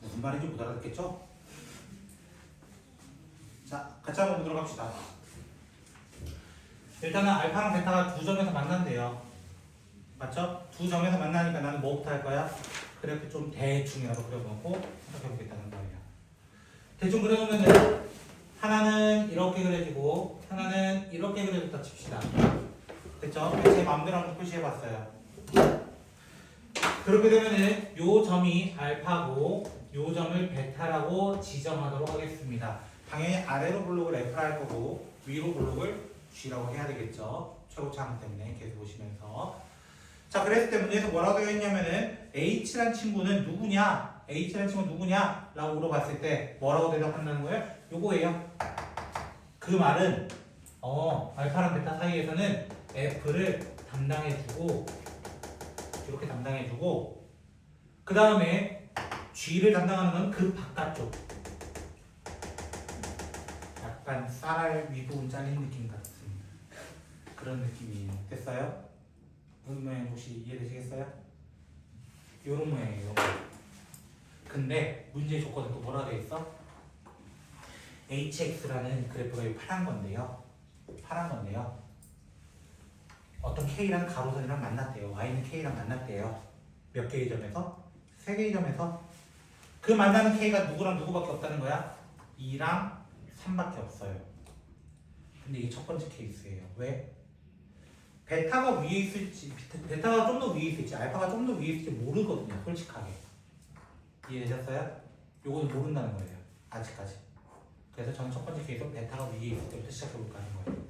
무슨 말인지 못 알아듣겠죠? 자, 같이 한번 보도록 합시다. 일단은 알파랑 베타가 두 점에서 만난대요. 맞죠? 두 점에서 만나니까 나는 뭐부터 할 거야? 그래프 좀 대충이라도 그려놓고 생각해보겠다는 거예요. 대충 그려놓으면 하나는 이렇게 그려지고 하나는 이렇게 그려졌다 칩시다. 됐죠? 제 마음대로 한번 표시해봤어요. 그렇게 되면은 요 점이 알파고 요 점을 베타라고 지정하도록 하겠습니다. 당연히 아래로 블록을 F라 할 거고 위로 블록을 G라고 해야 되겠죠. 최고차항 때문에 계속 보시면서. 자, 그랬을 때 문제에서 뭐라고 되어 있냐면은 H란 친구는 누구냐? H란 친구는 누구냐? 라고 물어봤을 때 뭐라고 대답한다는 거예요? 요거예요. 그 말은 알파랑 베타 사이에서는 F를 담당해주고 이렇게 담당해주고 그 다음에 G를 담당하는 건 그 바깥쪽 약간 쌀알 윗부분 잘린 느낌 같은 그런 느낌이에요. 됐어요? 무슨 모양 혹시 이해되시겠어요? 요런 모양이에요. 근데 문제 조건은 또 뭐라 되어 있어? hx라는 그래프가 이 파란 건데요. 어떤 k라는 가로선이랑 만났대요. y는 k랑 만났대요. 몇 개의 점에서? 세 개의 점에서. 그 만나는 k가 누구랑 누구밖에 없다는 거야? 2랑 3밖에 없어요. 근데 이게 첫 번째 케이스예요. 왜? 베타가 위에 있을지, 베타가 좀 더 위에 있을지, 알파가 좀 더 위에 있을지 모르거든요. 솔직하게. 이해되셨어요? 요거는 모른다는 거예요. 아직까지. 그래서 저는 첫 번째 케이스 베타가 위에 있을 때부터 시작해볼까 하는 거예요.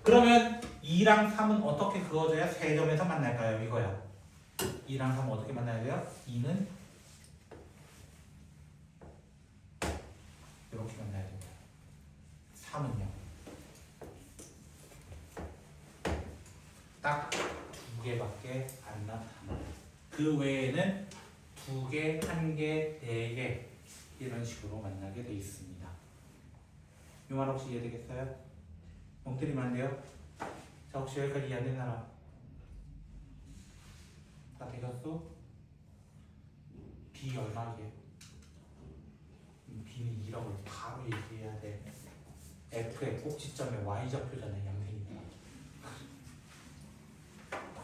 그러면 2랑 3은 어떻게 그어져야 세 점에서 만날까요? 이거야. 2랑 3은 어떻게 만나야 돼요? 2는 이렇게 만나야 됩니다. 3은요. 딱 두 개밖에 안 나타나요. 그 외에는 두 개, 한 개, 네 개 이런 식으로 만나게 돼 있습니다. 이 말 혹시 이해되겠어요? 멍 때리면 안 돼요? 자, 혹시 여기까지 이해 안 되는 사람? 다 되셨어? B 얼마게? B는 2라고 바로 얘기해야 돼. F의 꼭지점에 Y좌표잖아요. 양변이니까.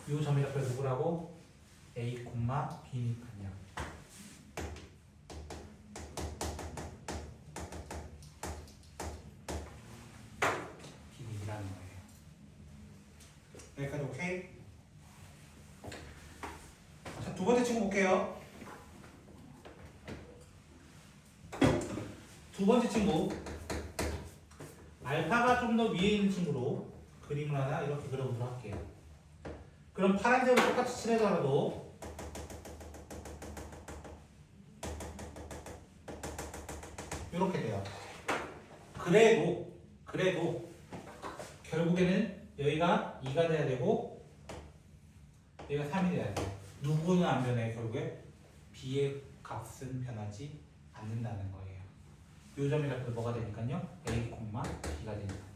이 점의 좌표 누구라고? A, B니까요. B는 2라는 거예요. 여기까지 오케이? 자, 두 번째 친구 볼게요. 두 번째 친구 알파가 좀 더 위에 있는 친구로 그림을 하나 이렇게 그려보도록 할게요. 그럼 파란색으로 똑같이 칠해더라도 이렇게 돼요. 그래도 결국에는 여기가 2가 돼야 되고 여기가 3이 돼야 돼요. 누구는 안 변해. 결국에 B의 값은 변하지 않는다는 거예요. 이 점이 자꾸 뭐가 되니까요? A, B가 되니까.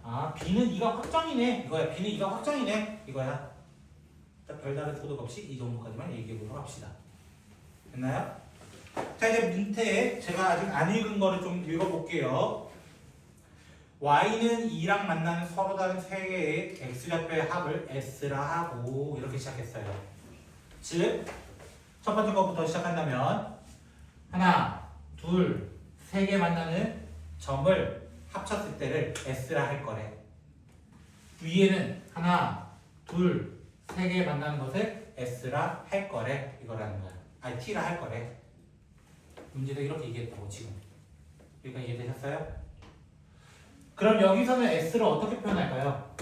아, B는 2가 확정이네. 이거야. B는 2가 확정이네. 이거야. 별다른 소득 없이 이 정도까지만 얘기해보도록 합시다. 됐나요? 자, 이제 밑에 제가 아직 안 읽은 거를 좀 읽어볼게요. Y는 2랑 만나는 서로 다른 세 개의 X좌표의 합을 S라 하고 이렇게 시작했어요. 즉, 첫 번째 것부터 시작한다면 하나, 둘, 세 개 만나는 점을 합쳤을 때를 S라 할 거래. 위에는 하나, 둘, 세 개 만나는 것을 S라 할 거래. 이거라는 거야. 아니, T라 할 거래. 문제도 이렇게 얘기했다고 지금. 여기가 이해되셨어요? 그럼 여기서는 S를 어떻게 표현할까요?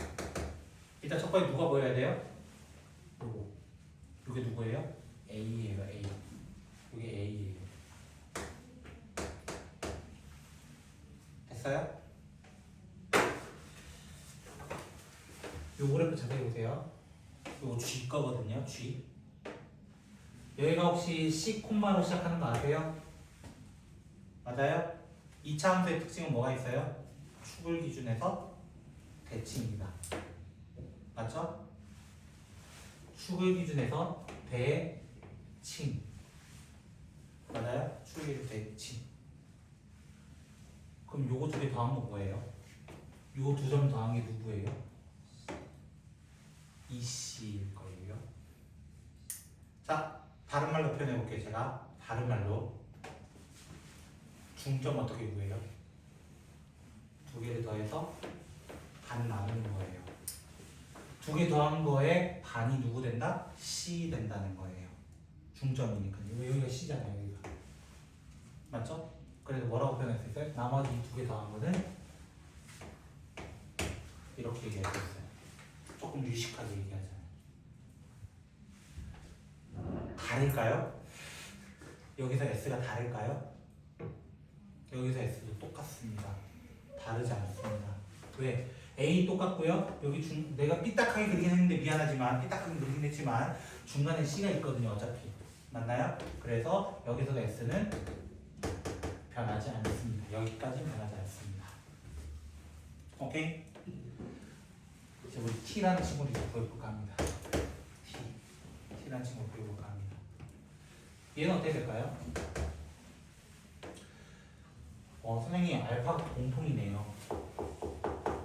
일단 첫 번째 누가 보여야 돼요? 요거. 이게 누구예요? A예요, A. 이게 A예요. 됐어요? 요 그래프 자세히 보세요. 요거 G 거거든요, G. 여기가 혹시 C 콤마로 시작하는 거 아세요? 맞아요? 2차 함수의 특징은 뭐가 있어요? 축을 기준에서 대칭입니다. 맞죠? 축을 기준에서 대칭. 맞아요? 축을 기준 대칭. 그럼 요거 두 개 더한 거 뭐예요? 요 두 점 더한 게 누구예요? EC일 거예요. 자, 다른 말로 표현해 볼게요. 제가 다른 말로 중점 어떻게 구해요? 두 개를 더해서 반 나누는 거예요. 두 개 더한 거에 반이 누구 된다? C 된다는 거예요. 중점이니까요. 여기가 C잖아요. 여기가. 맞죠? 그래서 뭐라고 표현할 수 있어요? 나머지 두 개 더한 거는 이렇게 얘기할 수 있어요. 조금 유식하게 얘기하잖아요. 다를까요? 여기서 S가 다를까요? 여기서 S도 똑같습니다. 다르지 않습니다. 왜? A 똑같고요. 여기 내가 삐딱하게 그리긴 했는데 미안하지만 삐딱하게 그리긴 했지만 중간에 C가 있거든요. 어차피. 맞나요? 그래서 여기서 S는 변하지 않습니다. 여기까지 변하지 않습니다. 오케이? 이제 우리 T라는 친구를 이제 구해볼까 합니다. T라는 친구를 구해볼까 합니다. 얘는 어떻게 될까요? 선생님 알파가 공통이네요.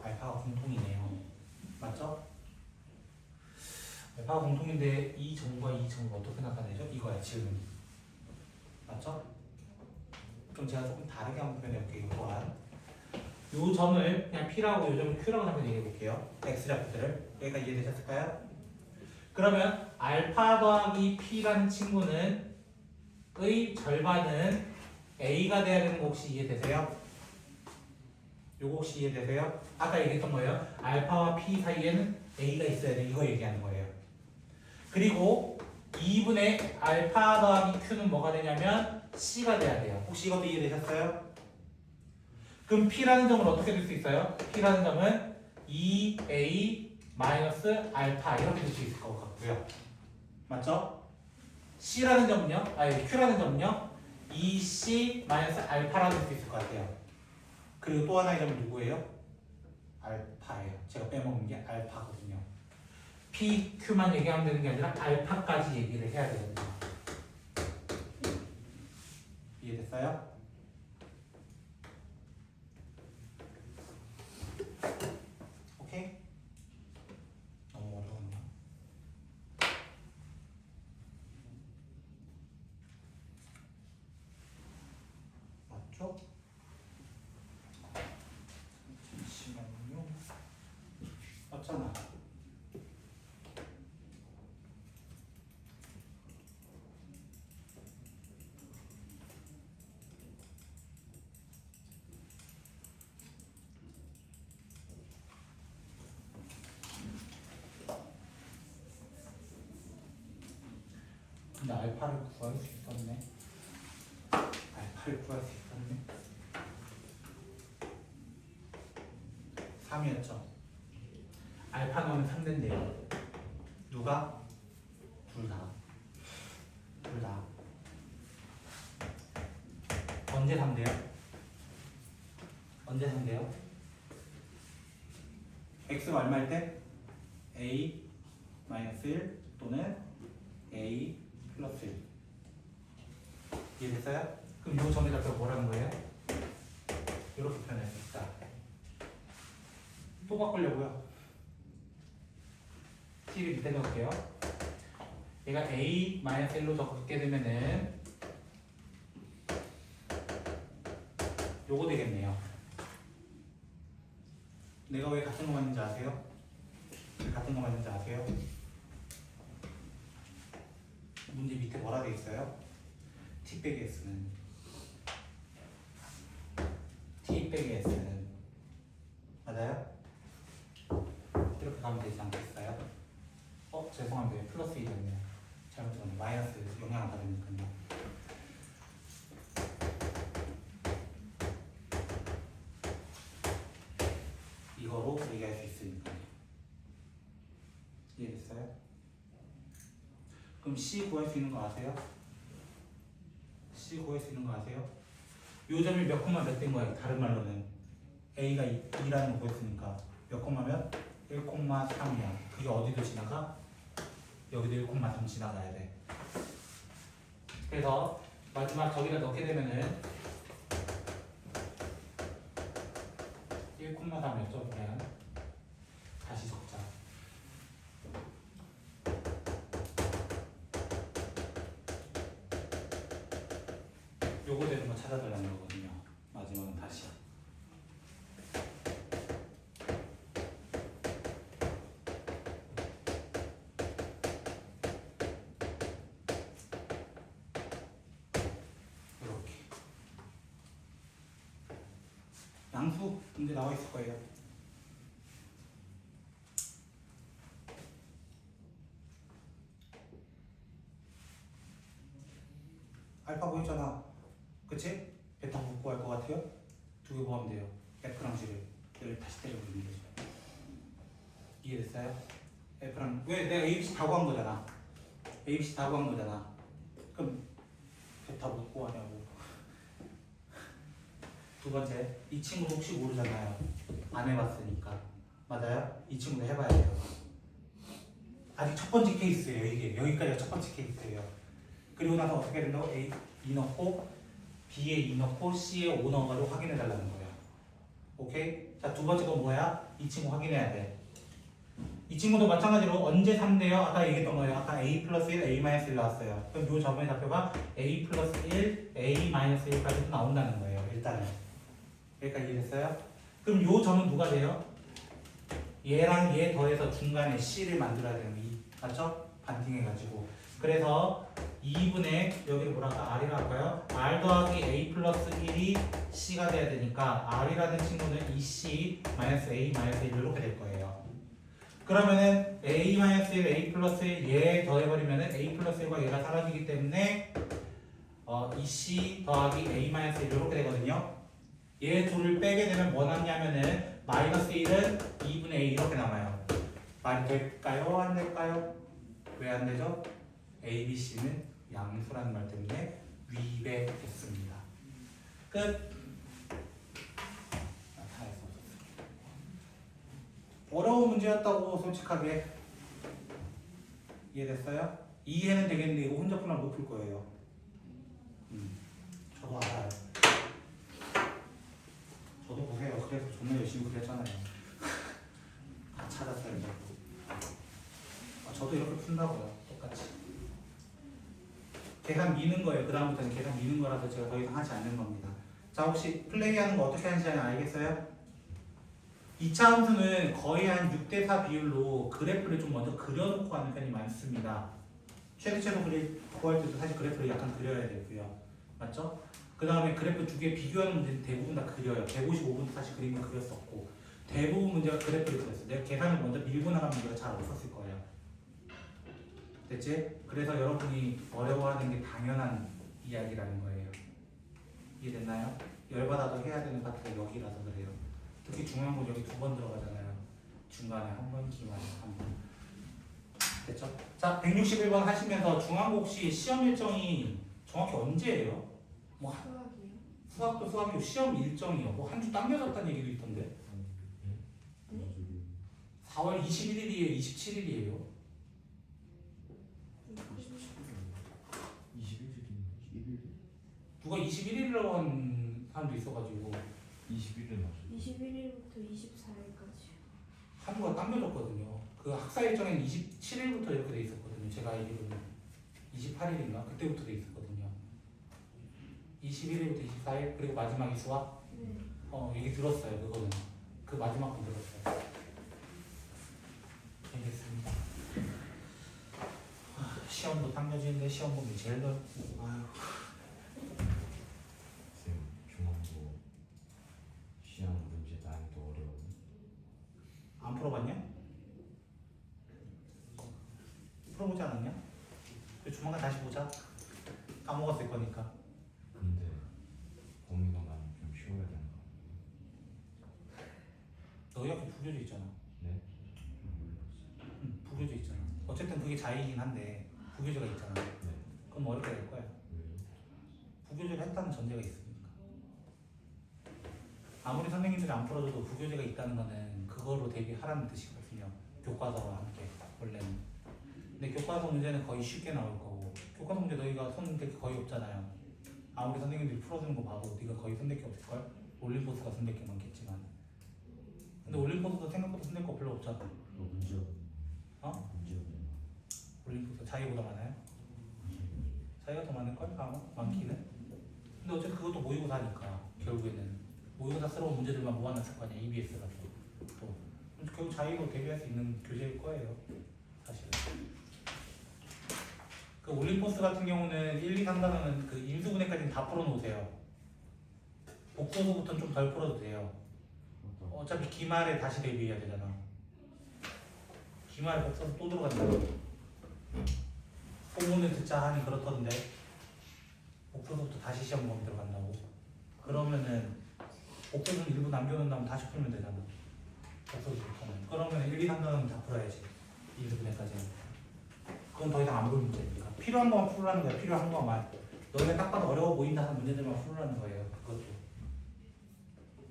알파가 공통이네요. 맞죠? 알파가 공통인데 이 점과 이 점을 어떻게 나타내죠? 이거야 지금. 맞죠? 그럼 제가 조금 다르게 한번 표현해볼게요. 또한 이 점을 그냥 P라고 이 점을 Q라고 한번 얘기해볼게요. X좌표들을. 여기가 이해되셨을까요? 그러면 알파 더하기 P라는 친구는 의 절반은 A가 돼야 되는 거 혹시 이해되세요? 요거 혹시 이해되세요? 아까 얘기했던 거예요. 알파와 P 사이에는 A가 있어야 돼. 이거 얘기하는 거예요. 그리고 2분의 알파 더하기 Q는 뭐가 되냐면 C가 돼야 돼요. 혹시 이것도 이해되셨어요? 그럼 P라는 점은 어떻게 될 수 있어요? P라는 점은 2A 마이너스 알파 이렇게 될 수 있을 것 같고요. 맞죠? C라는 점은요? 아니 Q라는 점은요? 2C 마이너스 알파라고 될 수 있을 것 같아요. 그리고 또 하나의 점은 누구예요? 알파예요. 제가 빼먹은 게 알파거든요. P, Q만 얘기하면 되는 게 아니라 알파까지 얘기를 해야 되거든요. 이해됐어요? 오케이? 너무 어려웠나? 맞죠? 잠시만요. 맞잖아. 근데 알파를 구할 수 있었네. 알파를 구할 수 있었네. 3이었죠. 알파 넣으면 3된대요. 누가? 둘 다. 둘 다. 언제 3대요? 언제 3대요? x가 얼마일 때? a 마이너스 1 또는 a 플러스 1. 이해됐어요? 그럼 이 점에다 뭐라는 거예요? 이렇게 표현할 수 있다. 또 바꾸려고요. t를 밑에 넣을게요. 얘가 a 마이너스 1로 적게 되면은 요거 되겠네요. 내가 왜 같은 거 맞는지 아세요? 왜 같은 거 맞는지 아세요? 문제 밑에 뭐라 돼 있어요? t 빼기 s는 t 빼기 s는 맞아요? 이렇게 가면 되지 않겠어요? 죄송한데 플러스 2 됐네요. 잘못했네. 마이너스 영향을 받으니까요. 이거로 얘기할 수 있으니까요. 이해됐어요? 그럼 C 구할 수 있는 거 아세요? C 구할 수 있는 거 아세요? 요 점이 몇 콤마 몇 된 거예요? 다른 말로는 A가 2라는 거 구했으니까 몇 콤마면 1,3이야. 그게 어디도 지나가? 여기도 1,3 지나가야 돼. 그래서 마지막 저기다 넣게 되면은 1,3이었죠. 그냥 다시 적자. 요거 되는 거 찾아달라는 거거든요. 마지막은 다시. 이렇게. 양수 문제 나와 있을 거예요. 알파 보였잖아. 그치? 베타 못 구할 것 같아요? 두 개 구하면 돼요. F랑 G를 여기 다시 때려버리면 되죠. 이해됐어요? F랑 왜 내가 ABC 다 구한 거잖아. ABC 다 구한 거잖아. 그럼 베타 못 구하냐고. 두 번째, 이 친구도 혹시 모르잖아요. 안 해봤으니까. 맞아요? 이 친구도 해봐야 돼요. 아직 첫 번째 케이스예요. 이게 여기까지가 첫 번째 케이스예요. 그리고 나서 어떻게 된다고? A 2 넣고 B에 2 넣고 C에 5 넣어가지고 확인해 달라는 거예요. 오케이? 자, 두 번째 건 뭐야? 이 친구 확인해야 돼. 이 친구도 마찬가지로 언제 3대요? 아까 얘기했던 거예요. 아까 A 플러스 1, A 마이너스 1 나왔어요. 그럼 요 저번에 좌표가 A 플러스 1, A 마이너스 1까지도 나온다는 거예요. 일단은. 여기까지 이해됐어요? 그럼 요 점은 누가 돼요? 얘랑 얘 더해서 중간에 C를 만들어야 되는 거. 맞죠? 반띵해가지고. 그래서 2분의 여기를 뭐랄까 R이라 할까요? R 더하기 A 플러스 1이 C가 돼야 되니까 R이라는 친구는 2C 마이너스 A 마이너스 1 이렇게 될 거예요. 그러면은 A 마이너스 1, A 플러스 1 얘 더해버리면은 A 플러스 1과 얘가 사라지기 때문에 2C 더하기 A 마이너스 1 이렇게 되거든요. 얘 둘을 빼게 되면 뭐 남냐면은 마이너스 1은 2분의 A 이렇게 남아요. 말이 될까요? 안 될까요? 왜 안 되죠? A, B, C는 양수라는 말 때문에 위배됐습니다. 끝. 나타낼 수 없었습니다. 어려운 문제였다고 솔직하게 이해됐어요? 이해는 되겠는데 이거 혼자 풀면 못 풀 거예요. 저도 알아요. 저도 보세요. 그래서 존나 열심히 그랬잖아요. 다 찾았어요. 저도 이렇게 푼다고요. 똑같이. 계산 미는 거예요. 그 다음부터는 계산 미는 거라서 제가 더 이상 하지 않는 겁니다. 자, 혹시 플레이하는 거 어떻게 하는지 알겠어요? 2차 함수는 거의 한 6대4 비율로 그래프를 좀 먼저 그려놓고 하는 편이 많습니다. 최대체로 구할 때도 사실 그래프를 약간 그려야 되고요. 맞죠? 그 다음에 그래프 두 개 비교하는 문제는 대부분 다 그려요. 155분도 사실 그림을 그렸었고 대부분 문제가 그래프를 그렸어요. 내가 계산을 먼저 밀고 나가면 문제가 잘 없었을 거예요. 됐지? 그래서 여러분이 어려워하는 게 당연한 이야기라는 거예요. 이해됐나요? 열받아도 해야 되는 파트가 여기라서 그래요. 특히 중요한 건 여기 2번 들어가잖아요. 중간에 한 번, 기간에 한 번. 됐죠? 자, 161번 하시면서 중앙고 혹시 시험 일정이 정확히 언제예요? 뭐 수학이요? 수학도 수학이고 시험 일정이요. 뭐 한 주 당겨졌다는 얘기도 있던데. 4월 21일이에요, 27일이에요. 누가 21일이라고 한 사람도 있어가지고 21일 맞아요. 21일부터 24일까지. 한 주가 당겨졌거든요. 그 학사 일정에는 27일부터 이렇게 돼 있었거든요. 제가 알기로는 28일인가 그때부터 돼 있었거든요. 21일부터 24일 그리고 마지막이 수학. 네. 얘기 들었어요. 그거는 그 마지막 건 들었어요. 알겠습니다. 시험도 당겨지는데 시험 보면 제일 아유. 쌤, 중앙고 시험 문제 난이도 어려워요. 안 풀어봤냐? 풀어보지 않았냐? 조만간 다시 보자. 까먹었을 거니까. 근데 범위가 많이 좀 쉬워야 되는 거 너 이렇게 부교재 있잖아. 네? 부교재 있잖아. 어쨌든 그게 자의이긴 한데 부교재가 있잖아. 네. 그럼 어렵게 될 거야. 왜요? 부교재를 했다는 전제가 있으니까. 아무리 선생님들이 안 풀어줘도 부교재가 있다는 거는 그거로 대비하라는 뜻이거든요. 교과서와 함께 원래는. 근데 교과서 문제는 거의 쉽게 나올 거고 교과서 문제 너희가 선택 거의 없잖아요. 아무리 선생님들이 풀어주는 거 봐도 네가 거의 선택 게 없을걸? 올림포스가 선택 게 많겠지만 근데 올림포스도 생각보다 선택 거 별로 없잖아. 그거 문제 어? 문제 올림포스 자기보다 많아요? 자기가 더 많을걸? 아마? 많기는? 근데 어쨌든 그것도 모의고사니까 결국에는 모의고사스러운 문제들만 모아놨을 거 아니야 EBS라서 또 결국 자기로 대비할 수 있는 교재일 거예요 사실은. 그 올림포스 같은 경우는 1, 2, 3단원은 그 인수분해까지는 다 풀어놓으세요. 복소수부터는 좀 덜 풀어도 돼요. 어차피 기말에 다시 대비해야 되잖아. 기말에 복소수 또 들어간다고. 소문을 듣자 하니 그렇던데 복소수부터 다시 시험 범위 들어간다고. 그러면은 복소수는 일부 남겨놓은 다음 다시 풀면 되잖아. 복소수부터는. 그러면 1, 2, 3단원은 다 풀어야지. 인수분해까지는. 그건 더 이상 안 볼 문제니까. 필요한 것만 풀으라는 거야. 필요한 것만. 너희가 딱 봐도 어려워 보인다 하는 문제들만 풀으라는 거예요. 그것도.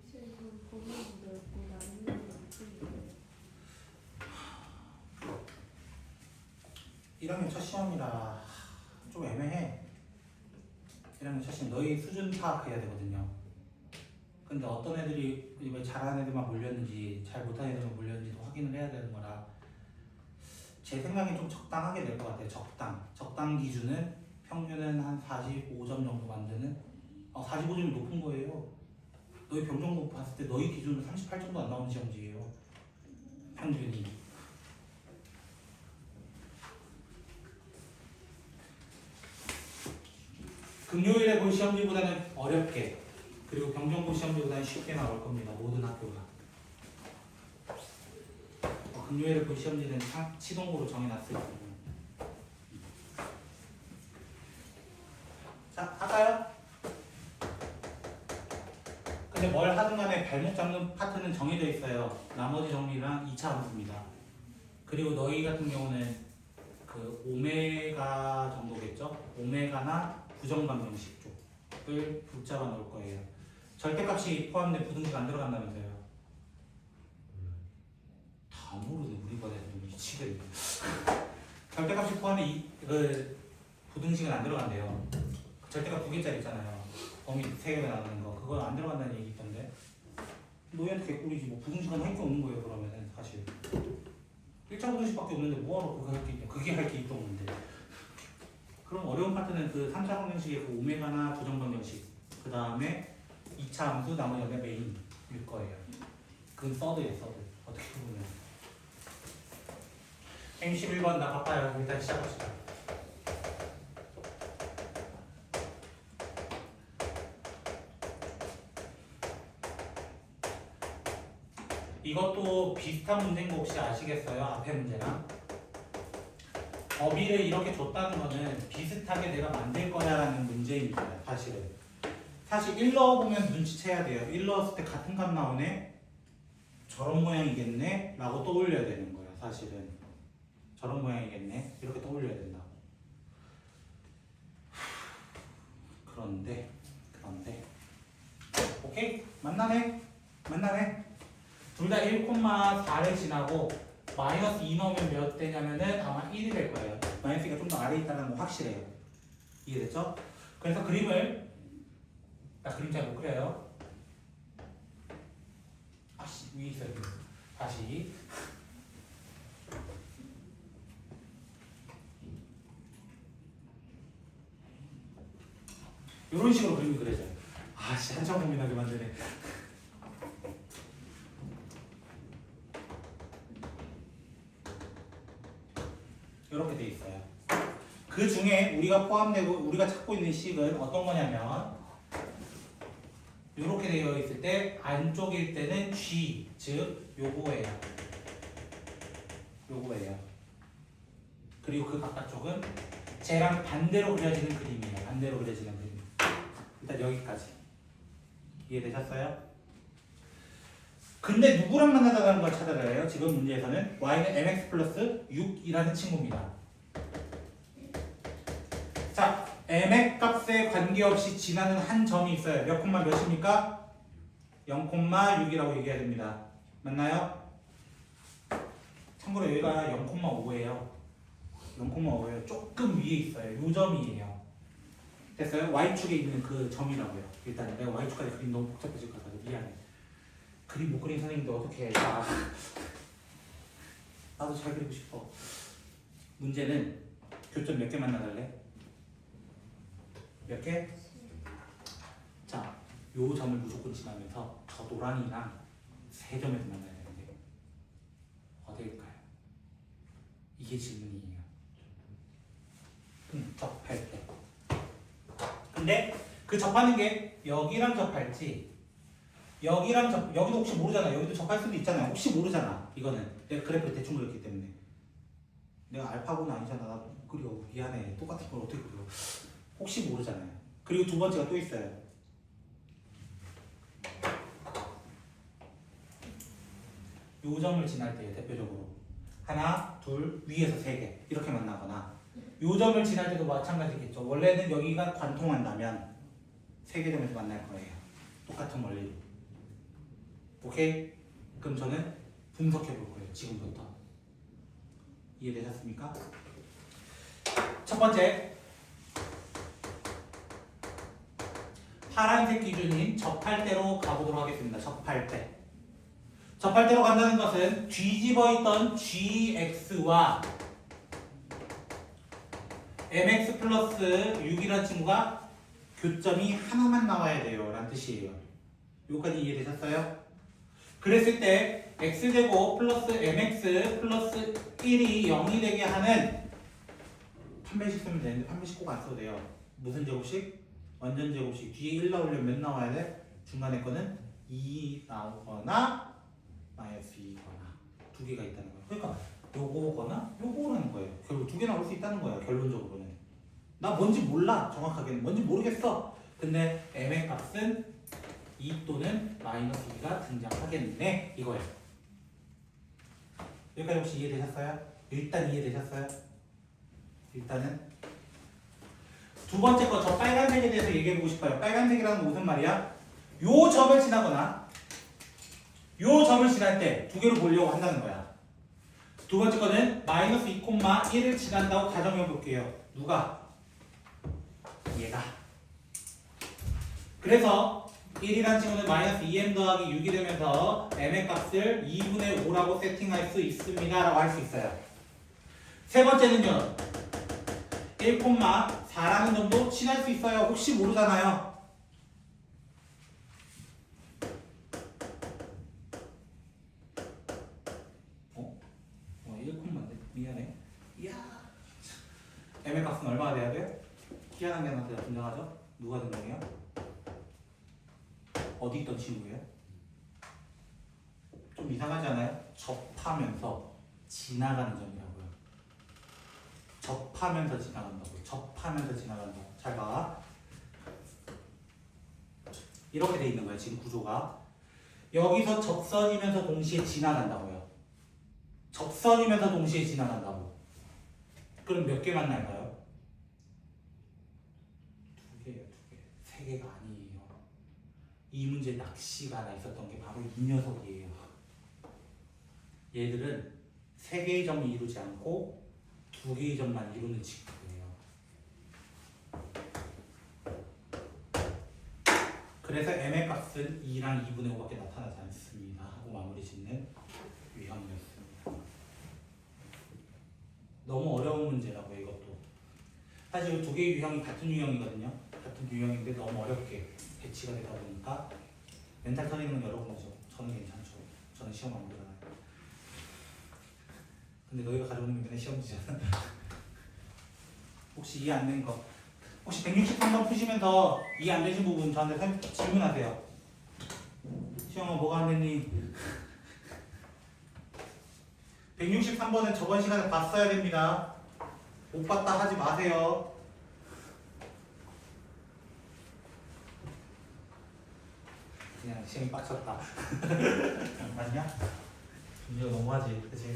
지금 범위가 넓고 나누는 게 없는데 1학년 첫 시험이라 좀 애매해. 1학년 첫 시험 너희 수준 파악해야 되거든요. 근데 어떤 애들이 왜 잘하는 애들만 몰렸는지 잘 못하는 애들만 몰렸는지도 확인을 해야 되는 거라 제 생각엔 좀 적당하게 될 것 같아요. 적당 기준은 평균은 한 45점 정도 만드는 45점이 높은 거예요. 너희 병정부 봤을 때 너희 기준으로 38점도 안 나오는 시험지예요. 평균이. 금요일에 볼 시험지보다는 어렵게 그리고 병정부 시험지보다는 쉽게 나올 겁니다. 모든 학교가. 금요일에 볼 시험지는 치동으로 정해놨을 거고. 자, 할까요? 근데 뭘 하든 간에 발목 잡는 파트는 정해져 있어요. 나머지 정리랑 2차 함수입니다. 그리고 너희 같은 경우는 그 오메가 정도겠죠? 오메가나 부정방정식 쪽을 붙잡아 놓을 거예요. 절대값이 포함된 부등식 안 들어간다면서요. 다 모르네. 우리 반에 미치겠네. 절대값이 포함된 그 부등식은 안 들어간대요. 절대값 2개짜리 있잖아요. 범위 3개가 나오는 거. 그거 안 들어간다는 얘기 있던데. 너희한테 개꿀이지. 뭐 부등식은 할 게 없는 거예요. 그러면은 사실 1차 부등식밖에 없는데 뭐하러 그거 할 게 있냐. 그게 할 게 있도 없는데. 그럼 어려운 파트는 그 3차 방정식의 그 오메가나 부정방정식 그 다음에 2차 함수 나머지가 메인일 거예요. 그건 서드예요. 서드. 어떻게 보면 M11번 나 바빠요. 일단 시작합시다. 이것도 비슷한 문제인 거 혹시 아시겠어요? 앞에 문제랑 범위를 이렇게 줬다는 거는 비슷하게 내가 만들 거냐라는 문제입니다. 사실은 사실 1 넣어보면 눈치채야 돼요. 1 넣었을 때 같은 값 나오네? 저런 모양이겠네? 라고 떠올려야 되는 거예요. 사실은 저런 모양이겠네? 이렇게 떠올려야 된다고. 그런데 오케이? 만나네? 둘 다 1,4를 지나고 마이너스 2 넣으면 몇 되냐면은 아마 1이 될 거예요. 마이너스 2가 좀 더 아래에 있다는 거 확실해요. 이해됐죠? 그래서 그림을 나 그림 잘 못 그려요. 아씨 위에 있어요. 다시 이런 식으로 그림이 그려져요. 아씨 한참 고민하게 만드네. 이렇게 돼 있어요. 그 중에 우리가 포함되고 우리가 찾고 있는 식은 어떤 거냐면 이렇게 되어 있을 때 안쪽일 때는 G 즉 요거예요. 그리고 그 바깥쪽은 쟤랑 반대로 그려지는 그림이에요. 반대로 그려지는 그림. 일단 여기까지 이해되셨어요? 근데 누구랑 만나다라는 걸 찾아야 해요. 지금 문제에서는 y는 mx 플러스 6이라는 친구입니다. 자, mx 값에 관계없이 지나는 한 점이 있어요. 몇 콤마 몇입니까? 0,6이라고 얘기해야 됩니다. 맞나요? 참고로 여기가 0,5예요. 0,5예요. 조금 위에 있어요. 요 점이에요. 됐어요? Y축에 있는 그 점이라고요. 일단 내가 Y축까지 그림 너무 복잡해질 것 같아서 미안해. 그림 못 그린 선생님도 어떻게 해. 나도 잘 그리고 싶어. 문제는 교점 몇 개 만나달래? 몇 개? 자, 요 점을 무조건 지나면서 저 노랑이랑 세 점에서 만나야 되는데 어딜까요? 이게 질문이에요. 접할 때. 근데 그 접하는 게 여기랑 접할지 여기도 혹시 모르잖아. 여기도 접할 수도 있잖아요. 혹시 모르잖아. 이거는 내가 그래프를 대충 그렸기 때문에 내가 알파고는 아니잖아. 나 못 그려. 미안해. 똑같은 걸 어떻게 그려. 혹시 모르잖아요. 그리고 두 번째가 또 있어요. 요 점을 지날 때 대표적으로 하나, 둘, 위에서 세 개 이렇게 만나거나 요 점을 지날 때도 마찬가지겠죠. 원래는 여기가 관통한다면 세 개 점에서 만날 거예요. 똑같은 원리로. 오케이? 그럼 저는 분석해 볼 거예요. 지금부터. 이해되셨습니까? 첫 번째, 파란색 기준인 접할 때로 가보도록 하겠습니다. 접할 때. 접할 때로 간다는 것은 뒤집어 있던 gx와 mx 플러스 6이라는 친구가 교점이 하나만 나와야 돼요 라는 뜻이에요. 여기까지 이해되셨어요? 그랬을 때 x제곱 플러스 mx 플러스 1이 0이 되게 하는 판별식 쓰면 되는데 판별식 꼭 안 써도 돼요. 무슨 제곱식? 완전 제곱식. 뒤에 1 나오려면 몇 나와야 돼? 중간에 거는 2 나오거나 마이너스 2거나 두 개가 있다는 거예요. 그러니까 요거거나 요거라는 거예요. 결국 두 개 나올 수 있다는 거예요. 결론적으로는. 나 뭔지 몰라. 정확하게는 뭔지 모르겠어. 근데 m의 값은 2 또는 마이너스 2가 등장하겠네 이거예요. 여기까지 혹시 이해되셨어요? 일단 이해되셨어요? 일단은 두 번째 거 저 빨간색에 대해서 얘기해보고 싶어요. 빨간색이라는 건 무슨 말이야? 요 점을 지나거나 요 점을 지날 때 두 개로 보려고 한다는 거야. 두 번째 거는 마이너스 2,1을 지난다고 가정해 볼게요. 누가? 얘가. 그래서 1이라는 친구는 마이너스 2m 더하기 6이 되면서 m의 값을 2분의 5라고 세팅할 수 있습니다 라고 할 수 있어요. 세 번째는요. 1,4라는 점도 친할 수 있어요. 혹시 모르잖아요. 어? 1,인데 미안해. 이야. m의 값은 얼마가 돼야 돼요? 희한한 게 하나 등장하죠? 누가 등장해요? 어디 있던 친구예요? 좀 이상하지 않아요? 접하면서 지나가는 점이라고요. 접하면서 지나간다고요. 접하면서 지나간다고. 잘 봐. 이렇게 돼 있는 거예요. 지금 구조가. 여기서 접선이면서 동시에 지나간다고요. 접선이면서 동시에 지나간다고. 그럼 몇 개 만날까요? 두 개예요. 두 개. 세 개가 아니에요. 이 문제 낚시가 하나 있었던 게 바로 이 녀석이에요. 얘들은 세 개의 점을 이루지 않고 두 개의 점만 이루는 친구예요. 그래서 m의 값은 2랑 2분의 5밖에 나타나지 않습니다 하고 마무리 짓는 유형이었습니다. 너무 어려운 문제라고 이것도. 사실 이 두 개의 유형이 같은 유형이거든요. 같은 유형인데 너무 어렵게 배치가 되다 보니까 멘탈 터지는 건 여러분이죠. 저는 괜찮죠. 저는 시험 안 보잖아요. 근데 너희가 가져오는 게 맨날 시험지잖아. 혹시 이해 안 되는 거, 혹시 163번 푸시면서 이해 안 되신 부분 저한테 질문하세요. 시험아 뭐가 안 됐니? 163번은 저번 시간에 봤어야 됩니다. 못 봤다 하지 마세요. 그냥 시험이 빡쳤다. 맞냐? 이거 너무하지, 그치?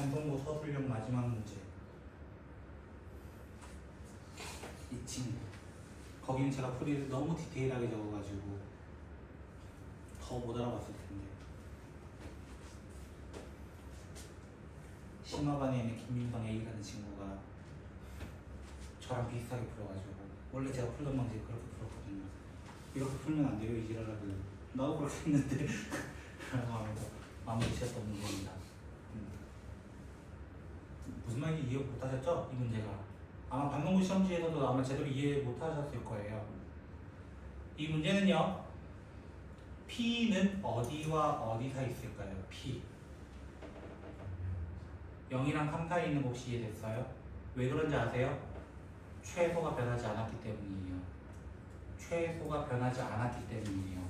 반성고 서술형 마지막 문제. 이 친구. 거기는 제가 풀이를 너무 디테일하게 적어가지고 더 못 알아봤을 텐데. 심화반에 있는 김민성 A라는 친구가 저랑 비슷하게 풀어가지고 원래 제가 풀던 방식이 그렇게 풀었거든요. 이렇게 풀면 안 돼요, 이 지랄아들. 나도 그렇게 했는데 하면서 마무리 지었던 문제입니다. 무슨 말인지 이해 못하셨죠? 이 문제가 아마 반동구 시험지에서도 아마 제대로 이해 못하셨을 거예요. 이 문제는요, P는 어디와 어디 사이 있을까요? P 0이랑 3 사이에 있는 거 혹시 이해됐어요? 왜 그런지 아세요? 최소가 변하지 않았기 때문이에요. 최소가 변하지 않았기 때문이에요.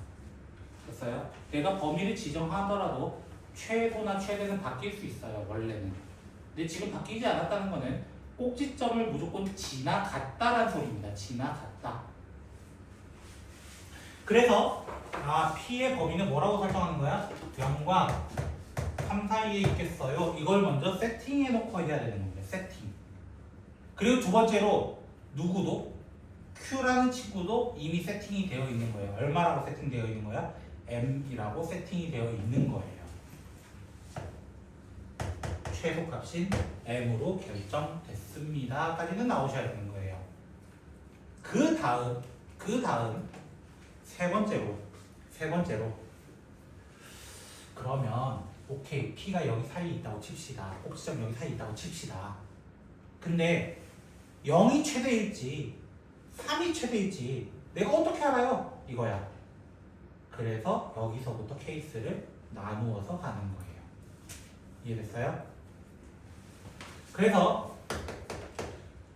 됐어요? 내가 범위를 지정하더라도 최소나 최대는 바뀔 수 있어요, 원래는. 근데 지금 바뀌지 않았다는 거는 꼭지점을 무조건 지나갔다라는 소리입니다. 지나갔다. 그래서 P의 범위는 뭐라고 설정하는 거야? 0과 3 사이에 있겠어요. 이걸 먼저 세팅해 놓고 해야 되는 겁니다. 세팅. 그리고 두 번째로 누구도 Q라는 친구도 이미 세팅이 되어 있는 거예요. 얼마라고 세팅되어 있는 거야? M이라고 세팅이 되어 있는 거예요. 최소값인 M으로 결정됐습니다. 까지는 나오셔야 되는 거예요. 그 다음 세 번째로 그러면 오케이, P가 여기 사이에 있다고 칩시다. 꼭지점 여기 사이에 있다고 칩시다. 근데 0이 최대일지 3이 최대일지 내가 어떻게 알아요? 이거야. 그래서 여기서부터 케이스를 나누어서 가는 거예요. 이해됐어요? 그래서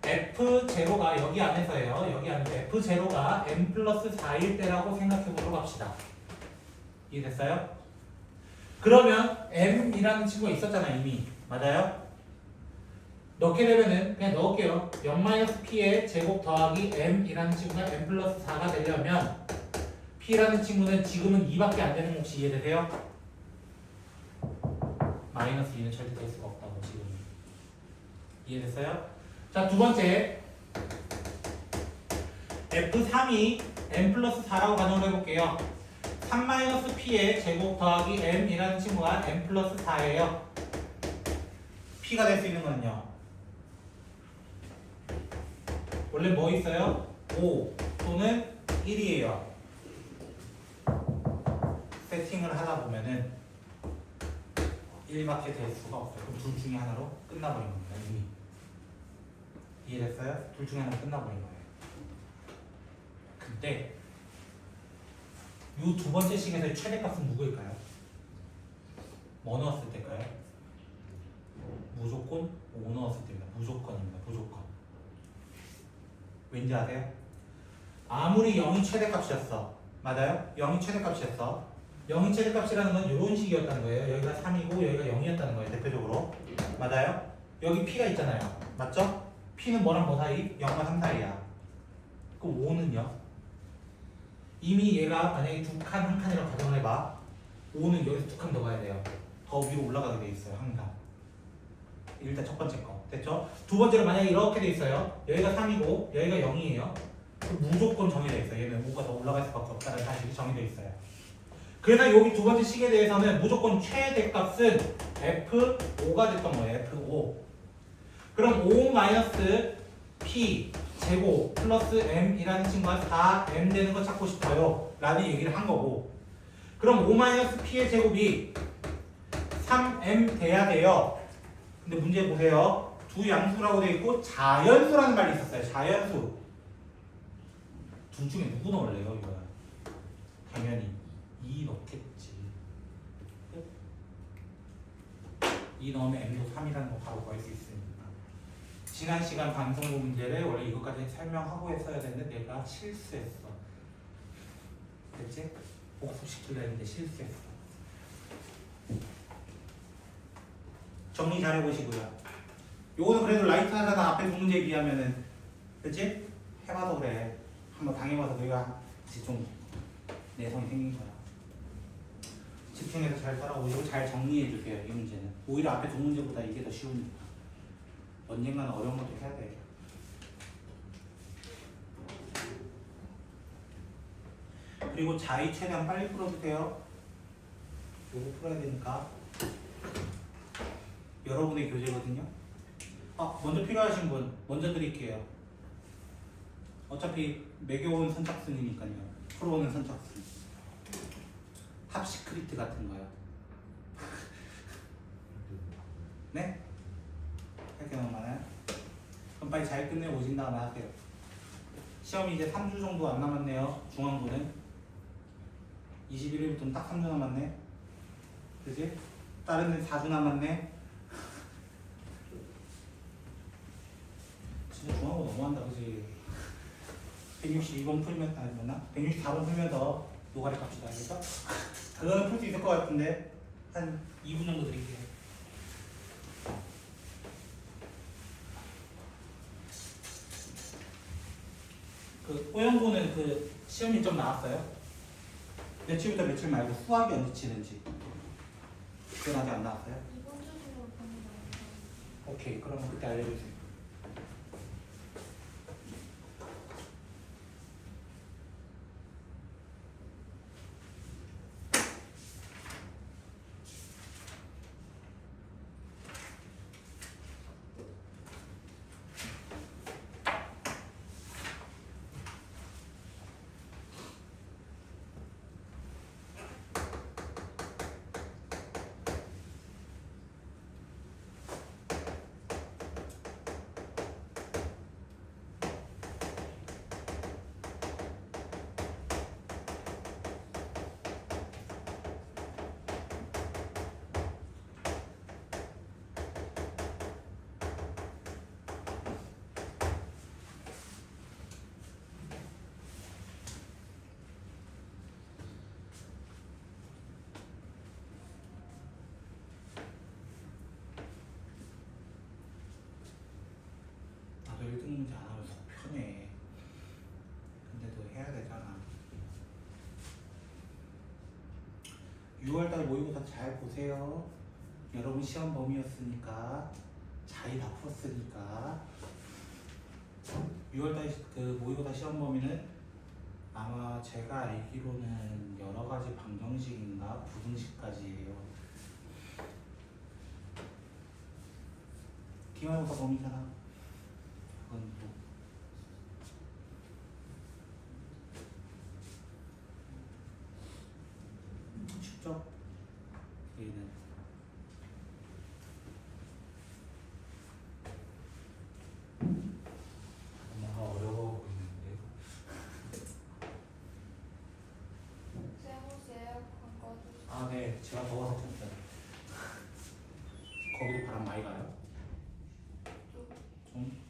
F0가 여기 안에서예요. 여기 안에서 F0가 M 플러스 4일 때라고 생각해 보도록 합시다. 이해됐어요? 그러면 M이라는 친구가 있었잖아요, 이미. 맞아요? 넣게 되면은 그냥 넣을게요. 0-P의 제곱 더하기 M이라는 친구가 M 플러스 4가 되려면 P라는 친구는 지금은 2밖에 안 되는 거 혹시 이해되세요? 마이너스 2는 절대 될 수가 없다고 지금. 이해됐어요? 자, 두 번째 F3이 M 플러스 4라고 가정을 해볼게요. 3-P의 제곱 더하기 M이라는 친구가 M 플러스 4예요. P가 될 수 있는 거는요, 원래 뭐 있어요? 5 또는 1이에요. 세팅을 하다 보면은 1밖에 될 수가 없어요. 그럼 둘 중에 하나로 끝나버린 겁니다. 이미. 이해됐어요? 둘 중에 하나 끝나버린 거예요. 근데 이 두 번째 식에서의 최대값은 누구일까요? 뭐 넣었을 때일까요? 무조건 5 넣었을 때입니다. 무조건입니다. 무조건. 왠지 아세요? 아무리 0이 최대값이었어. 맞아요? 0이 최대값이었어. 0이 최대값이라는 건 이런 식이었다는 거예요. 여기가 3이고 여기가 0이었다는 거예요. 대표적으로. 맞아요? 여기 P가 있잖아요. 맞죠? P는 뭐랑 뭐 사이? 0과 3 사이야. 그럼 5는요? 이미 얘가 만약에 두 칸, 한 칸이라고 가정을 해봐. 5는 여기서 두 칸 더 가야 돼요. 더 위로 올라가게 돼 있어요. 항상. 일단 첫 번째 거. 됐죠? 두 번째로 만약에 이렇게 돼 있어요. 여기가 3이고 여기가 0이에요. 무조건 정해져 있어요. 얘는 5가 더 올라갈 수밖에 없다는 사실이 정해져 있어요. 그래서 여기 두 번째 식에 대해서는 무조건 최대값은 F5가 됐던 거예요. F5. 그럼 5-P 제곱 플러스 M이라는 친구가 4M 되는 거 찾고 싶어요. 라는 얘기를 한 거고. 그럼 5-P의 제곱이 3M 돼야 돼요. 근데 문제 보세요. 두 양수라고 되어 있고 자연수라는 말이 있었어요. 자연수. 둘 중에 누구 넣을래요? 이거야. 당연히 2 넣겠지. 2 넣으면 M도 3이라는 거 바로 구할 수 있으니까. 지난 시간 반성문 문제를 원래 이것까지 설명하고 했어야 되는데 내가 실수했어. 됐지? 복습시키려 했는데 실수했어. 정리 잘 해보시고요. 요거는 그래도 라이트하잖아. 앞에 두 문제에 비하면은. 그치? 해봐서 그래. 한번 당해봐서 내가 이제 좀 내성이 생긴 거야. 집중해서 잘 따라오시고 잘 정리해 주세요. 이 문제는 오히려 앞에 두 문제보다 이게 더 쉬우니까 언젠가는 어려운 것도 해야 돼요. 그리고 자의 최대한 빨리 풀어주세요. 요거 풀어야 되니까. 여러분의 교재거든요. 먼저 필요하신 분 먼저 드릴게요. 어차피 매겨온 선착순이니까요. 풀어오는 선착순. 탑시크리트 같은 거요. 네? 할 게 너무 많아요? 그럼 빨리 잘 끝내 오신 다음에 하세요. 시험이 이제 3주 정도 안 남았네요. 중앙부는 21일부터는 딱 3주 남았네. 그지? 다른 데는 4주 남았네. 진짜 중앙부 너무한다, 그지? 162번 풀면, 아니 뭐나? 164번 풀면 더 노가리 갑시다, 알겠어? 그거는 풀 수 있을 것 같은데 한 2분 정도 드릴게요. 그 오연고는 그 시험 일정 나왔어요? 며칠부터 며칠 말고 수학이 언제 치는지 그건 아직 안 나왔어요? 이번 주 수업 하는 거 오케이, 그러면 그때 알려주세요. 나도 1등 문제 안 하면 속 편해. 근데도 해야 되잖아. 6월달 모의고사 잘 보세요. 여러분 시험 범위였으니까 자의 다 풀었으니까 6월달 그 모의고사 시험 범위는 아마 제가 알기로는 여러 가지 방정식인가 부등식까지예요. 기말고사 범위잖아. 그건 뭐 쉽죠? 얘는 뭔가 어려워 보이는데. 쌤 혹시 에어컨 꺼주세요. 아, 네, 제가 더워서 켰어요. 거기도 바람 많이 가요? 좀?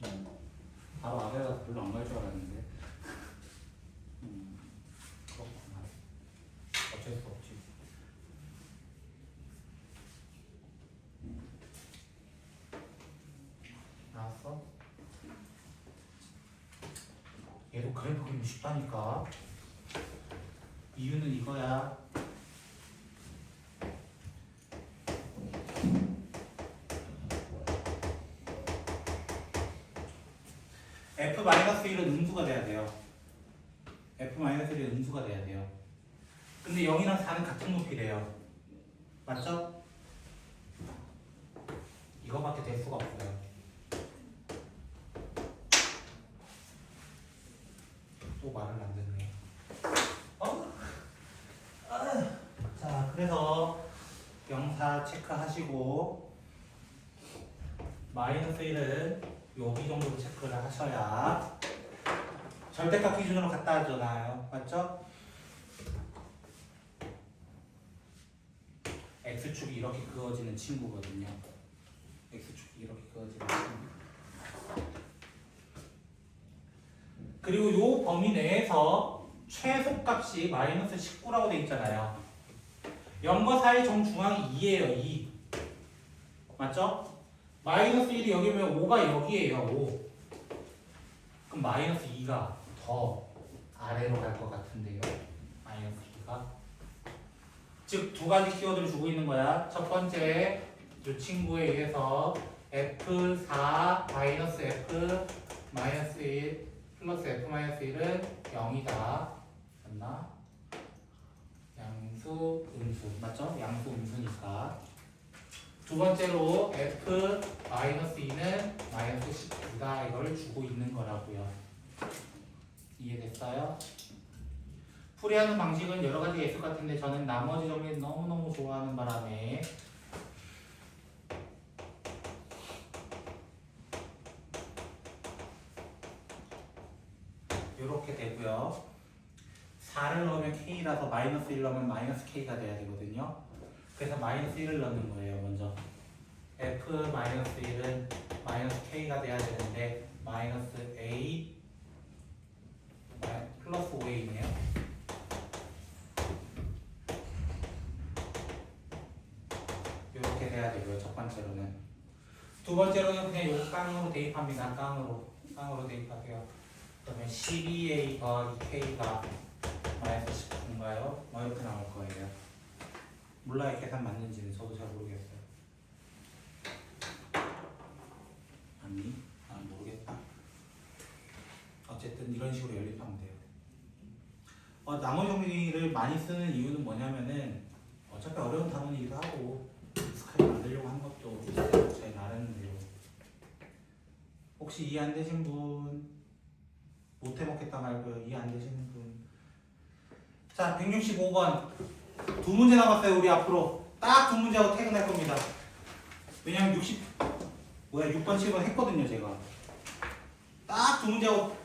바로 아래가 별로 안 갈 줄 알았는데. 그렇구나. 어쩔 수 없지. 나왔어? 얘도 그래프 그리기 쉽다니까. 이유는 이거야. F-1은 음수가 돼야 돼요. F-1은 음수가 돼야 돼요. 근데 0이랑 4는 같은 높이래요. 맞죠? 이거밖에 될 수가 없어요. 또 말을 안 듣네. 자, 그래서 0, 4 체크하시고 -1은 여기 정도로 체크를 하셔야 절대값 기준으로 갖다 하잖아요. 맞죠? X축이 이렇게 그어지는 친구거든요. X축이 이렇게 그어지는 친구. 그리고 요 범위 내에서 최소값이 -19라고 돼 있잖아요. 0과 4의 정중앙이 2예요. 2. 맞죠? -1이 여기면 5가 여기에요. 5. 그럼 -2가 더 아래로 갈 것 같은데요. -2가 즉 두 가지 키워드를 주고 있는 거야. 첫 번째 이 친구에 의해서 F4 마이너스 F 마이너스 1 플러스 F 마이너스 1은 0이다. 맞나? 양수 음수 맞죠? 양수 음수니까. 두 번째로 F 마이너스 2는 마이너스 19다. 이걸 주고 있는 거라고요. 이해됐어요? 풀이하는 방식은 여러 가지가 있을 것 같은데 저는 나머지 점을 너무너무 좋아하는 바람에 이렇게 되고요. 4를 넣으면 K라서 마이너스 1 넣으면 마이너스 K가 돼야 되거든요. 그래서 마이너스 1을 넣는 거예요. 먼저 F 마이너스 1은 마이너스 K가 돼야 되는데 마이너스 A 플러스 5A네요. 이렇게 돼야 되고요. 첫 번째로는. 두 번째로는 그냥 요 깡으로 대입합니다. 깡으로 대입하세요. 그러면 12A 더하기 K가 마이너스 19인가요? 뭐 이렇게 나올 거예요. 몰라요. 계산 맞는지는 저도 잘 모르겠어요. 아니, 난 모르겠다. 어쨌든 이런 식으로 연립하면 돼요. 나머지 정리를 많이 쓰는 이유는 뭐냐면은 어차피 어려운 단원이기도 하고 스카이 만들려고 하는 것도 제 나름대로. 혹시 이해 안 되신 분, 못 해먹겠다 말고요. 이해 안 되시는 분. 자, 165번. 두 문제 남았어요. 우리 앞으로 딱 두 문제하고 퇴근할 겁니다. 왜냐면 6번, 7번 했거든요. 제가 딱 두 문제하고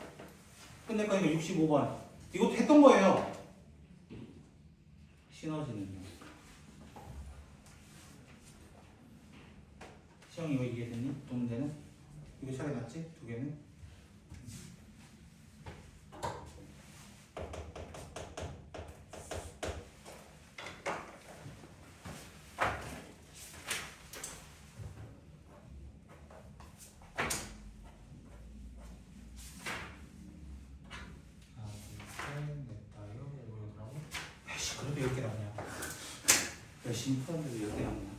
끝낼 거니까 65번. 이것도 했던 거예요. 시너지는요. 시영 이거 이해됐니? 두 문제는? 이거 차라리 낫지? 두 개는? 그래도 10개 남냐? 열심히 풀었는데 10개 남냐?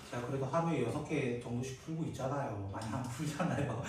자, 그래도 하루에 6개 정도씩 풀고 있잖아요. 많이 안 풀잖아요.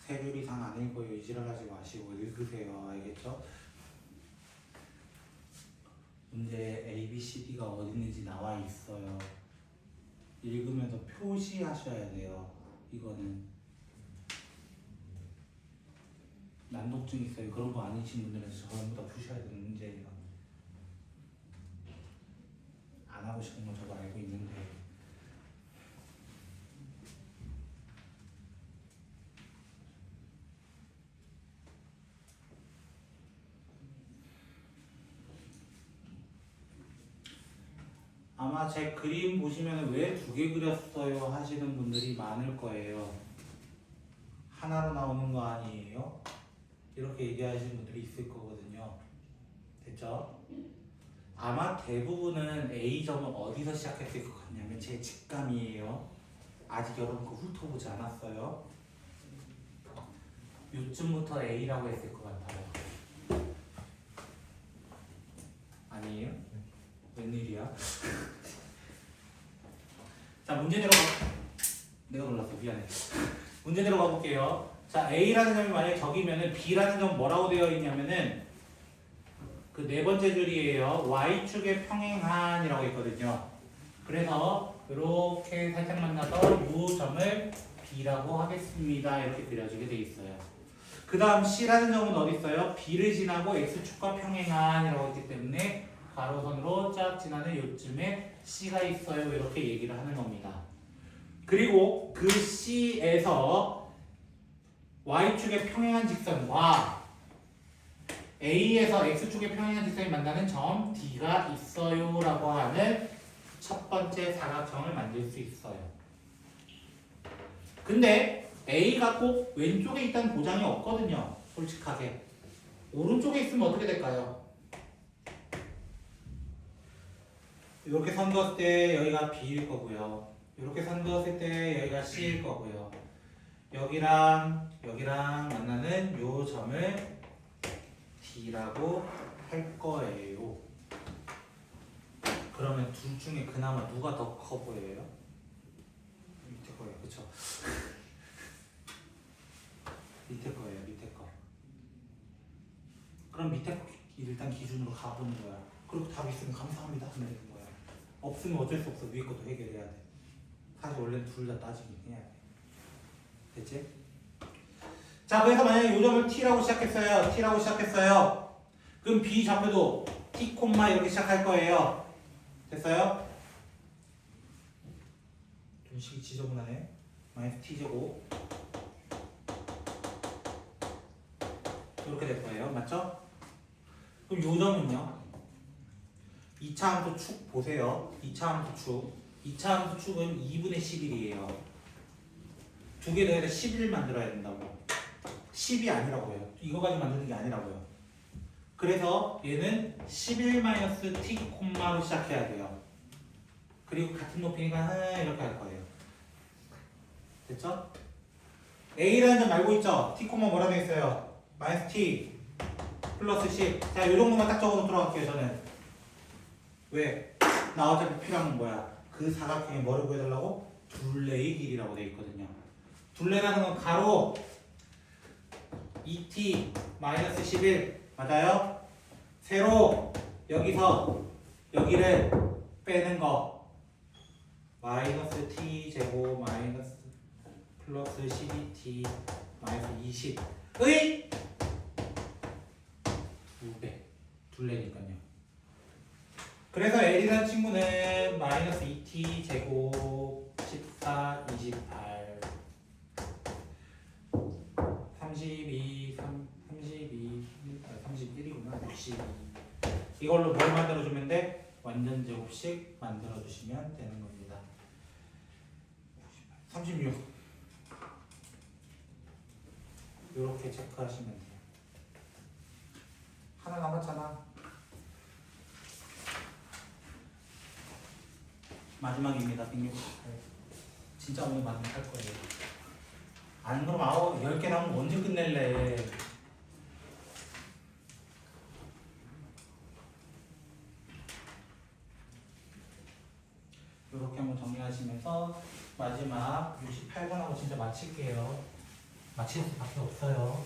세 줄 이상 안 읽어요. 이지랄하지 마시고 읽으세요. 알겠죠? 문제 A, B, C, D가 어디 있는지 나와 있어요. 읽으면서 표시하셔야 돼요. 이거는 난독증 있어요. 그런 거 아니신 분들은 전부 다 푸셔야 되는 문제예요. 안 하고 싶은 건 저도 알고 있는데. 아마 제 그림 보시면 왜 두 개 그렸어요 하시는 분들이 많을 거예요. 하나로 나오는 거 아니에요? 이렇게 얘기하시는 분들이 있을 거거든요. 됐죠? 아마 대부분은 A점은 어디서 시작했을 것 같냐면 제 직감이에요. 아직 여러분 거 훑어보지 않았어요. 요쯤부터 A라고 했을 것 같아요. 아니에요? 웬일이야? 자, 문제대로 내가 놀랐어. 미안해. 문제대로 가볼게요. 자, A라는 점이 만약에 저기면은 B라는 점 뭐라고 되어 있냐면은 그 네 번째 줄이에요. y축의 평행한이라고 있거든요. 그래서 이렇게 살짝 만나서 이 점을 B라고 하겠습니다. 이렇게 그려지게 돼 있어요. 그 다음 C라는 점은 어디 있어요? B를 지나고 X축과 평행한이라고 있기 때문에 가로선으로 쫙 지나는 요쯤에 C가 있어요. 이렇게 얘기를 하는 겁니다. 그리고 그 C에서 Y축의 평행한 직선과 A에서 X축의 평행한 직선이 만나는 점 D가 있어요 라고 하는 첫 번째 사각형을 만들 수 있어요. 근데 A가 꼭 왼쪽에 있다는 보장이 없거든요. 솔직하게. 오른쪽에 있으면 어떻게 될까요? 이렇게 선 그었을 때 여기가 B일 거고요. 이렇게 선 그었을 때 여기가 C일 거고요. 여기랑 만나는 요 점을 D라고 할 거예요. 그러면 둘 중에 그나마 누가 더 커 보여요? 밑에 거예요, 그쵸? 밑에 거예요, 밑에 거. 그럼 밑에 거 일단 기준으로 가보는 거야. 그리고 답 있으면 감사합니다 하면 되는 거야. 없으면 어쩔 수 없어. 위에 것도 해결해야 돼. 사실 원래는 둘 다 따지긴 해야 돼. 됐지? 자, 그래서 만약에 이 점을 T라고 시작했어요. 그럼 B 좌표도 T, 이렇게 시작할 거예요. 됐어요? 좀 식이 지저분하네. 마이너스 T제곱 이렇게 될 거예요. 맞죠? 그럼 요 점은요? 2차 함수 축 보세요. 2차 함수 축은 2분의 11이에요. 두 개 더해서 11을 만들어야 된다고. 10이 아니라고요. 이거 가지고 만드는 게 아니라고요. 그래서 얘는 11-t, 로 시작해야 돼요. 그리고 같은 높이니까 이렇게 할 거예요. 됐죠? A라는 점 알고 있죠? t, 뭐라 되어 있어요? 마이너스 t 플러스 10. 자, 이 정도만 딱 적어 놓도록 할게요, 저는. 왜? 나 어차피 필요한 건 뭐야? 그 사각형에 뭐를 구해달라고? 둘레의 길이라고 되어 있거든요. 둘레라는 건 가로 2t 마이너스 11 맞아요? 세로 여기서 여기를 빼는 거 마이너스 t 제곱 마이너스 플러스 12t 마이너스 20의 2배 둘레니까요. 그래서 L이라는 친구는 마이너스 2t 제곱 14, 28 31이구나. 62 이걸로 뭘 만들어주면 돼? 완전 제곱식 만들어주시면 되는 겁니다. 36 이렇게 체크하시면 돼요. 하나 남았잖아. 마지막입니다. 168 진짜 오늘 마지막 할 거예요. 안 그럼 10개 나오면 언제 끝낼래? 이렇게 한번 정리하시면서 마지막 68번하고 진짜 마칠게요. 마칠 수밖에 없어요.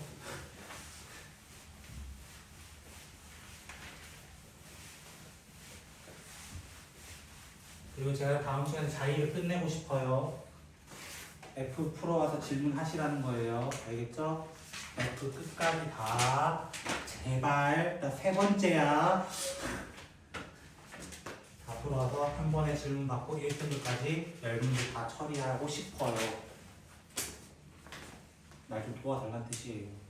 그리고 제가 다음 시간에 자의를 끝내고 싶어요. F 풀어와서 질문하시라는 거예요. 알겠죠? F 끝까지 다 제발 나 세 번째야. 다 풀어와서 한 번에 질문 받고 1등급까지 10문제 다 처리하고 싶어요. 날 좀 도와달라는 뜻이에요.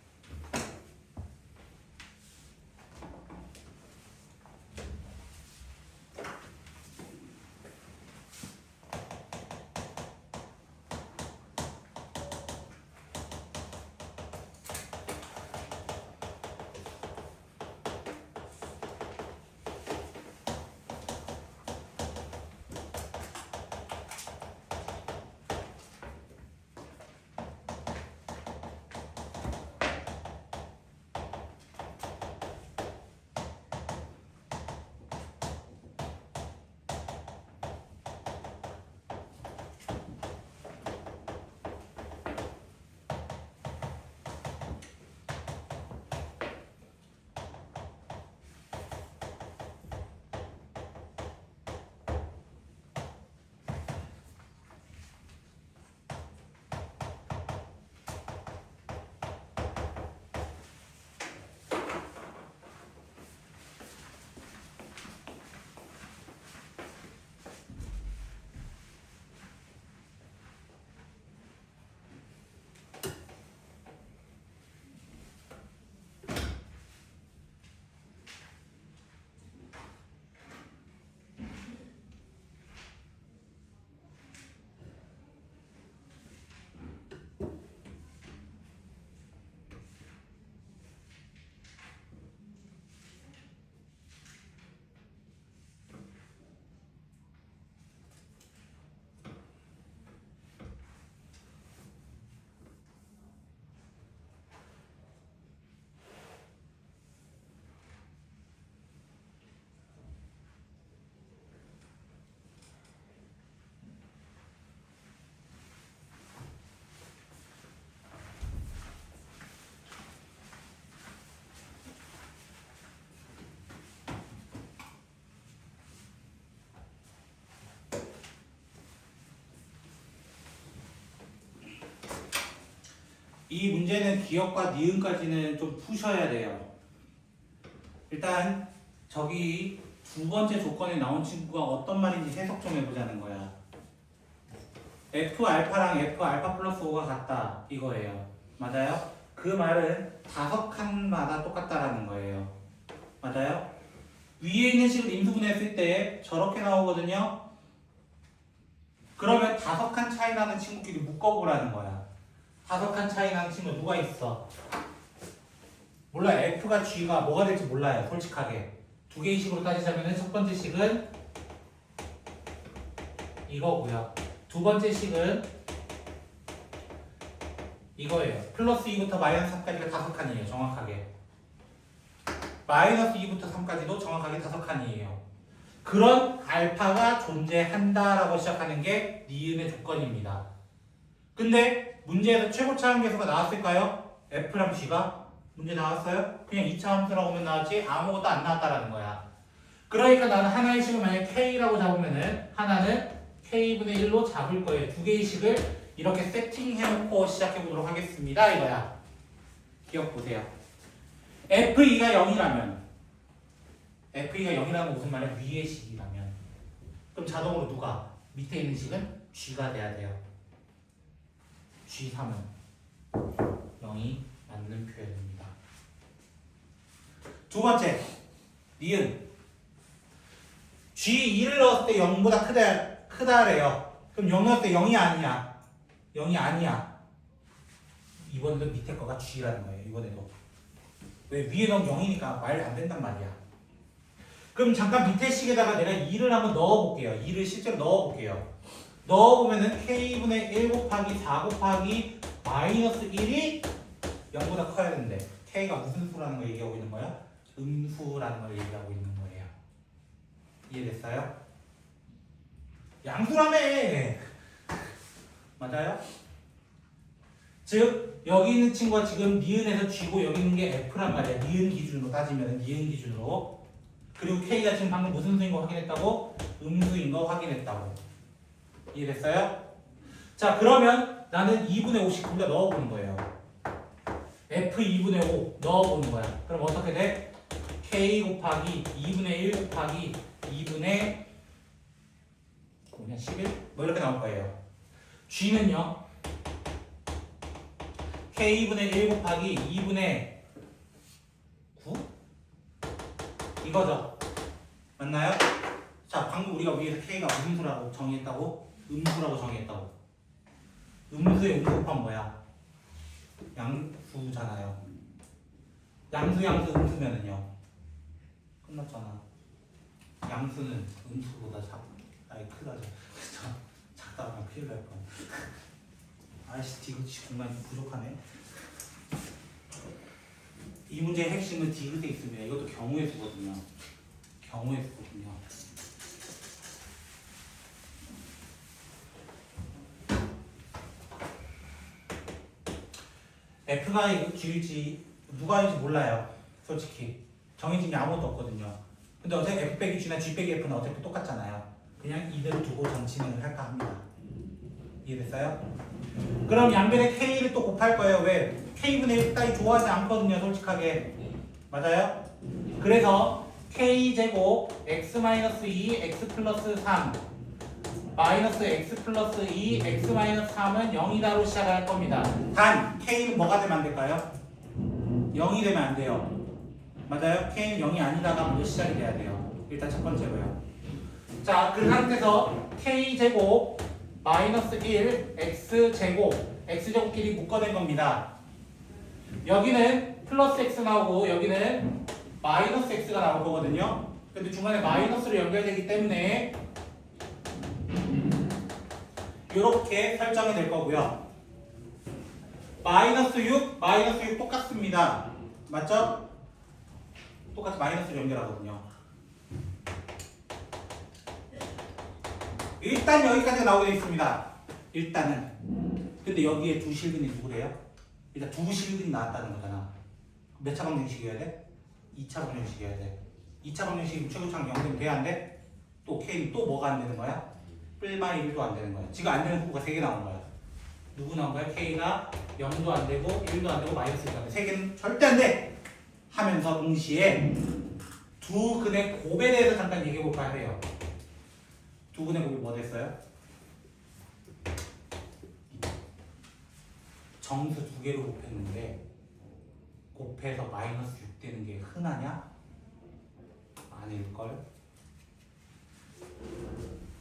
이 문제는 기억과 니은까지는 좀 푸셔야 돼요. 일단 저기 두 번째 조건에 나온 친구가 어떤 말인지 해석 좀 해보자는 거야. F 알파랑 F 알파 플러스 5가 같다 이거예요. 맞아요? 그 말은 5칸마다 똑같다라는 거예요. 맞아요? 위에 있는 식을 인수분해했을 때 저렇게 나오거든요. 그러면 5칸 차이 나는 친구끼리 묶어보라는 거야. 5칸 차이 나는 친구 누가 있어? 몰라요. F가 G가 뭐가 될지 몰라요. 솔직하게. 두 개의 식으로 따지자면 첫 번째 식은 이거고요. 두 번째 식은 이거예요. 플러스 2부터 마이너스 3까지가 5칸이에요. 정확하게. 마이너스 2부터 3까지도 정확하게 5칸이에요. 그런 알파가 존재한다라고 시작하는 게 니은의 조건입니다. 근데 문제에서 최고차 함계수가 나왔을까요? F랑 G가? 문제 나왔어요? 그냥 2차 함수라고만 나왔지 아무것도 안 나왔다라는 거야. 그러니까 나는 하나의 식을 만약 K라고 잡으면은 하나는 K분의 1로 잡을 거예요. 두 개의 식을 이렇게 세팅해놓고 시작해보도록 하겠습니다. 이거야. 기억 보세요. F2가 0이라면 F2가 0이라면 무슨 말이야? 위의 식이라면 그럼 자동으로 누가? 밑에 있는 식은 G가 돼야 돼요. G3은 0이 맞는 표현입니다. 두 번째, 니은 G2를 넣었을 때 0보다 크다래요. 그럼 0 넣었을 때 0이 아니야. 0이 아니야. 이번에도 밑에 거가 G라는 거예요. 이번에도. 왜? 위에 넣으면 0이니까 말 안 된단 말이야. 그럼 잠깐 밑에 식에다가 내가 2를 한번 넣어볼게요. 2를 실제로 넣어볼게요. 넣어보면은 K분의 1 곱하기 4 곱하기 마이너스 1이 0보다 커야 되는데 K가 무슨 수라는 걸 얘기하고 있는 거야? 음수라는 걸 얘기하고 있는 거예요. 이해됐어요? 양수라며! 맞아요? 즉 여기 있는 친구가 지금 니은에서 G고 여기 있는 게 F란 말이야. 니은 기준으로 따지면 니은 기준으로. 그리고 K가 지금 방금 무슨 수인 거 확인했다고? 음수인 거 확인했다고. 이해됐어요? 자 그러면 나는 2분의 5씩 거기다 넣어보는 거예요. F 2분의 5 넣어보는 거야. 그럼 어떻게 돼? K 곱하기 2분의 1 곱하기 2분의 그냥 11? 뭐 이렇게 나올 거예요. G는요 K분의 1 곱하기 2분의 9? 이거죠. 맞나요? 자 방금 우리가 위에서 K가 무슨 수라고 정의했다고? 음수라고 정의했다고. 음수의 음수곱하면 뭐야? 양수잖아요. 양수 음수면은요 끝났잖아. 양수는 음수보다 크다죠. 작다가 그냥 큰일 날 뻔. 아이씨 디귿이 공간이 좀 부족하네. 이 문제의 핵심은 디귿에 있습니다. 이것도 경우의 수거든요. 경우의 수거든요. F가 G일지 누가 일지 몰라요. 솔직히 정해진 게 아무것도 없거든요. 근데 어차피 F 빼기 G나 G 빼기 F는 어차피 똑같잖아요. 그냥 이대로 두고 정치는 할까 합니다. 이해됐어요? 그럼 양변에 K를 또 곱할 거예요. 왜? K분의 1 따위 좋아하지 않거든요. 솔직하게. 맞아요? 그래서 K제곱 X-2 X 플러스 3 마이너스 X 플러스 2 X 마이너스 3은 0이다로 시작할 겁니다. 단 K는 뭐가 되면 안 될까요? 0이 되면 안 돼요. 맞아요? K는 0이 아니다가 먼저 시작이 돼야 돼요. 일단 첫 번째고요. 자, 그 상태에서 K제곱 마이너스 1 X제곱 X제곱끼리 묶어낸 겁니다. 여기는 플러스 X 나오고 여기는 마이너스 X가 나올 거거든요. 근데 중간에 마이너스로 연결되기 때문에 이렇게 설정이 될 거고요. 마이너스 6 똑같습니다. 맞죠? 똑같이 마이너스로 연결하거든요. 일단 여기까지 나오게 되어 있습니다. 일단은. 근데 여기에 두 실근이 누구래요? 일단 두 실근이 나왔다는 거잖아. 몇 차 방정식이어야 돼? 2차 방정식이어야 돼. 2차 방정식이 최고차항 0되면 돼야 안 돼? 또 K는 또 뭐가 안 되는 거야? 뿔마 1도 안 되는 거야. 지금 안 되는 부호가 3개 나온 거야. 누구 나온 거야? K가 0도 안 되고 1도 안 되고 마이너스 1도 안 돼. 3개는 절대 안 돼! 하면서 동시에 두 근의 곱에 대해서 잠깐 얘기해 볼까 해요. 두 근의 곱이 뭐 됐어요? 정수 두 개로 곱했는데 곱해서 마이너스 6 되는 게 흔하냐? 아닐걸?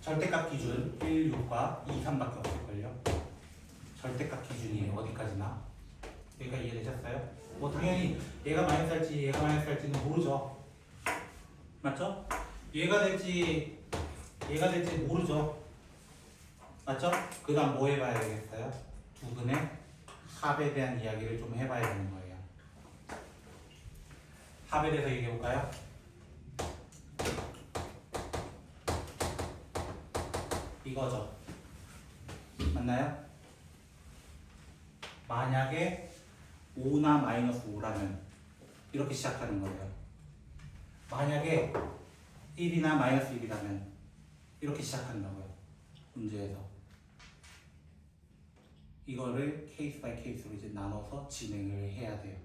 절대값 기준 1, 6과 2, 3밖에 없을걸요? 절대값 기준이 어디까지나? 얘가 이해되셨어요? 뭐 당연히 얘가 마이너스 할지 얘가 마이너스 할지는 모르죠. 맞죠? 얘가 될지 모르죠. 맞죠? 그 다음 뭐 해봐야 되겠어요? 두 근의 합에 대한 이야기를 좀 해봐야 되는 거예요. 합에 대해서 얘기해 볼까요? 이거죠. 맞나요? 만약에 5나 마이너스 5라면 이렇게 시작하는 거예요. 만약에 1이나 마이너스 1이라면 이렇게 시작한다고요. 문제에서 이거를 케이스 바이 케이스로 이제 나눠서 진행을 해야 돼요.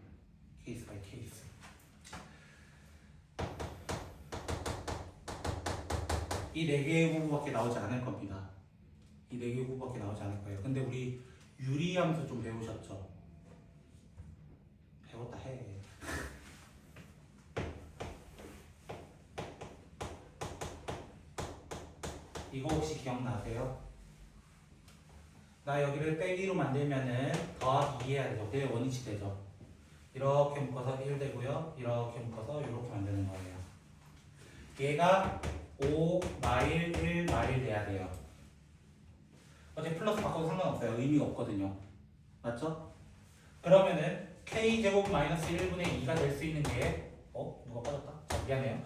케이스 바이 케이스. 이 4개의 후보밖에 나오지 않을 겁니다. 이 4개의 후보밖에 나오지 않을 거예요. 근데 우리 유리함수 좀 배우셨죠? 배웠다 해. 이거 혹시 기억나세요? 나 여기를 빼기로 만들면은 더하기 2 해야 되죠. 그게 원위치 되죠. 이렇게 묶어서 1 되고요. 이렇게 묶어서 이렇게 만드는 거예요. 얘가 5 마일 1 마일 돼야 돼요. 어차피 플러스 바꿔도 상관없어요. 의미가 없거든요. 맞죠? 그러면은 k제곱 마이너스 1분의 2가 될 수 있는 게 누가 빠졌다? 자, 미안해요.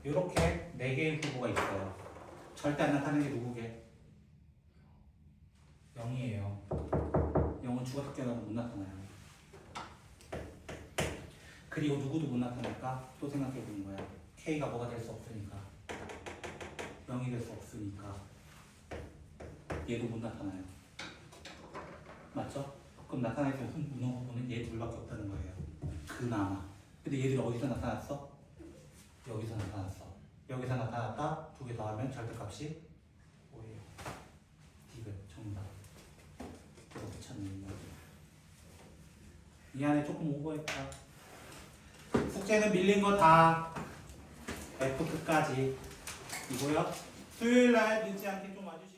이렇게 4개의 후보가 있어요. 절대 안 나타나는 게 누구게? 0이에요. 0은 죽어서 깨어나도 못 나타나요. 그리고 누구도 못 나타날까? 또 생각해 보는 거야. K가 뭐가 될 수 없으니까. 0이 될 수 없으니까. 얘도 못 나타나요. 맞죠? 그럼 나타날 수 있는 문어 후보는 얘 둘밖에 없다는 거예요. 그나마. 근데 얘들이 어디서 나타났어? 여기서 나타났어. 여기서 나타났다. 2개 더하면 절대값이 5예요. 디귿 정답. 이거 붙였는 거죠. 이 안에 조금 오버했다. 숙제는 밀린 거 다 F 끝까지 이고요. 수요일 날 늦지 않게 좀 와주시고.